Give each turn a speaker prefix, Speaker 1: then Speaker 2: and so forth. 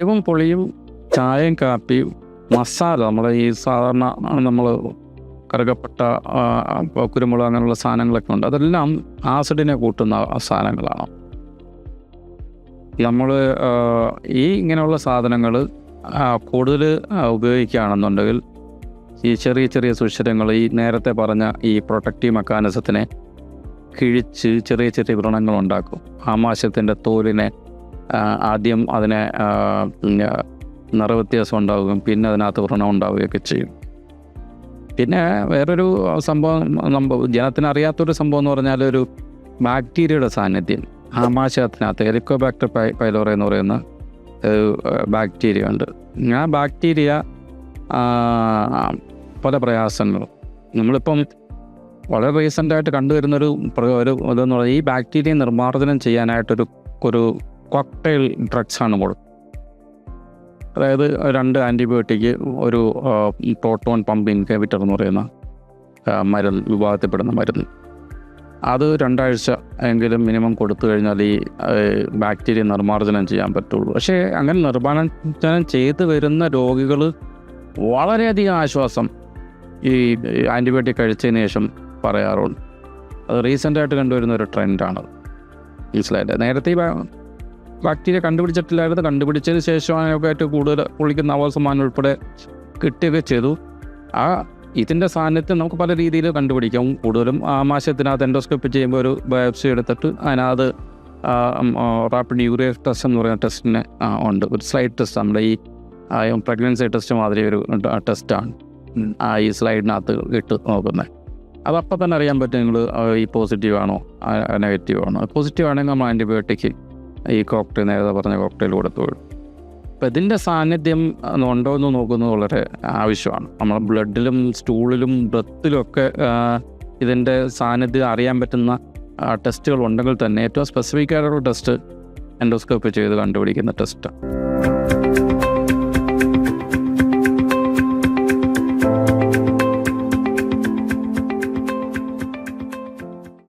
Speaker 1: എരിവും പുളിയും ചായയും കാപ്പിയും മസാല നമ്മളെ ഈ സാധാരണ നമ്മൾ കറുകപ്പെട്ട കുരുമുളക് അങ്ങനെയുള്ള സാധനങ്ങളൊക്കെ ഉണ്ട്. അതെല്ലാം ആസിഡിനെ കൂട്ടുന്ന സാധനങ്ങളാണ്. നമ്മൾ ഈ ഇങ്ങനെയുള്ള സാധനങ്ങൾ കൂടുതൽ ഉപയോഗിക്കുകയാണെന്നുണ്ടെങ്കിൽ ഈ ചെറിയ ചെറിയ സുഷിരങ്ങൾ, ഈ നേരത്തെ പറഞ്ഞ ഈ പ്രൊട്ടക്റ്റീവ് മെക്കാനിസത്തിനെ കിഴിച്ച് ചെറിയ ചെറിയ വ്രണങ്ങൾ ഉണ്ടാക്കും. ആമാശയത്തിൻ്റെ തോലിനെ ആദ്യം അതിനെ നിറവ്യത്യാസം ഉണ്ടാവുകയും പിന്നെ അതിനകത്ത് വ്രണം ഉണ്ടാവുകയൊക്കെ ചെയ്യും. പിന്നെ വേറൊരു സംഭവം ജനത്തിനറിയാത്തൊരു സംഭവം എന്ന് പറഞ്ഞാൽ ഒരു ബാക്ടീരിയയുടെ സാന്നിധ്യം ആമാശയത്തിനകത്ത് ഹെലിക്കോബാക്ടർ പൈലോറി എന്ന് പറയുന്ന ബാക്ടീരിയ ഉണ്ട്. ആ ബാക്ടീരിയ പല പ്രയാസങ്ങളും നമ്മളിപ്പം വളരെ റീസെൻ്റായിട്ട് കണ്ടുവരുന്നൊരു ഇതെന്ന് പറഞ്ഞാൽ ഈ ബാക്ടീരിയ നിർമ്മാർജ്ജനം ചെയ്യാനായിട്ടൊരു കോക്ടെയിൽ ഡ്രഗ്സാണ് കൊടുക്കുന്നത്. അതായത് 2 ആൻറ്റിബയോട്ടിക്, ഒരു പ്രോട്ടോൺ പമ്പ് ഇൻഹിബിറ്റർ എന്ന് പറയുന്ന മരുന്ന്, വിഭാഗത്തിൽപ്പെടുന്ന മരുന്ന്. അത് 2 ആഴ്ച എങ്കിലും മിനിമം കൊടുത്തു കഴിഞ്ഞാൽ ഈ ബാക്ടീരിയ നിർമ്മാർജ്ജനം ചെയ്യാൻ പറ്റുള്ളൂ. പക്ഷേ അങ്ങനെ നിർമ്മാർജ്ജനം ചെയ്ത് വരുന്ന രോഗികൾ വളരെയധികം ആശ്വാസം ഈ ആൻറ്റിബയോട്ടിക് കഴിച്ചതിന് ശേഷം പറയാറുണ്ട്. അത് റീസെൻ്റായിട്ട് കണ്ടുവരുന്ന ഒരു ട്രെൻഡാണത്. മനസ്സിലായില്ലേ? നേരത്തെ ഈ ബാക്ടീരിയ കണ്ടുപിടിച്ചിട്ടില്ലായിരുന്നു. കണ്ടുപിടിച്ചതിന് ശേഷമൊക്കെ ആയിട്ട് കൂടുതൽ പുള്ളിക്ക് നവൽ സമ്മാനം ഉൾപ്പെടെ കിട്ടുകയൊക്കെ ചെയ്തു. ഇതിൻ്റെ സാന്നിധ്യം നമുക്ക് പല രീതിയിൽ കണ്ടുപിടിക്കാം. കൂടുതലും ആമാശയത്തിനകത്ത് എൻഡോസ്കോപ്പി ചെയ്യുമ്പോൾ ഒരു ബയോപ്സി എടുത്തിട്ട് അതിനകത്ത് റാപ്പിഡ് യൂറിയ ടെസ്റ്റ് എന്ന് പറയുന്ന ടെസ്റ്റിന് ഉണ്ട്. ഒരു സ്ലൈഡ് ടെസ്റ്റ്, നമ്മുടെ ഈ പ്രഗ്നൻസി ടെസ്റ്റ് മാതിരി ഒരു ടെസ്റ്റാണ് ഈ സ്ലൈഡിനകത്ത് ഇട്ട് നോക്കുന്നത്. അതപ്പോൾ തന്നെ അറിയാൻ പറ്റും നിങ്ങൾ ഈ പോസിറ്റീവ് ആണോ നെഗറ്റീവ് ആണോ. പോസിറ്റീവ് ആണെങ്കിൽ നമ്മൾ ആൻറ്റിബയോട്ടിക് ഈ കോക്ടെയിൽ, നേരത്തെ പറഞ്ഞ കോക്ടെയിൽ കൊടുത്തു വിടും. അപ്പം ഇതിൻ്റെ സാന്നിധ്യം ഉണ്ടോ എന്ന് നോക്കുന്നത് വളരെ ആവശ്യമാണ്. നമ്മൾ ബ്ലഡിലും സ്റ്റൂളിലും ബ്രത്തിലും ഒക്കെ ഇതിൻ്റെ സാന്നിധ്യം അറിയാൻ പറ്റുന്ന ടെസ്റ്റുകൾ ഉണ്ടെങ്കിൽ തന്നെ ഏറ്റവും സ്പെസിഫിക് ആയിട്ടുള്ള ടെസ്റ്റ് എൻഡോസ്കോപ്പി ചെയ്ത് കണ്ടുപിടിക്കുന്ന ടെസ്റ്റ്.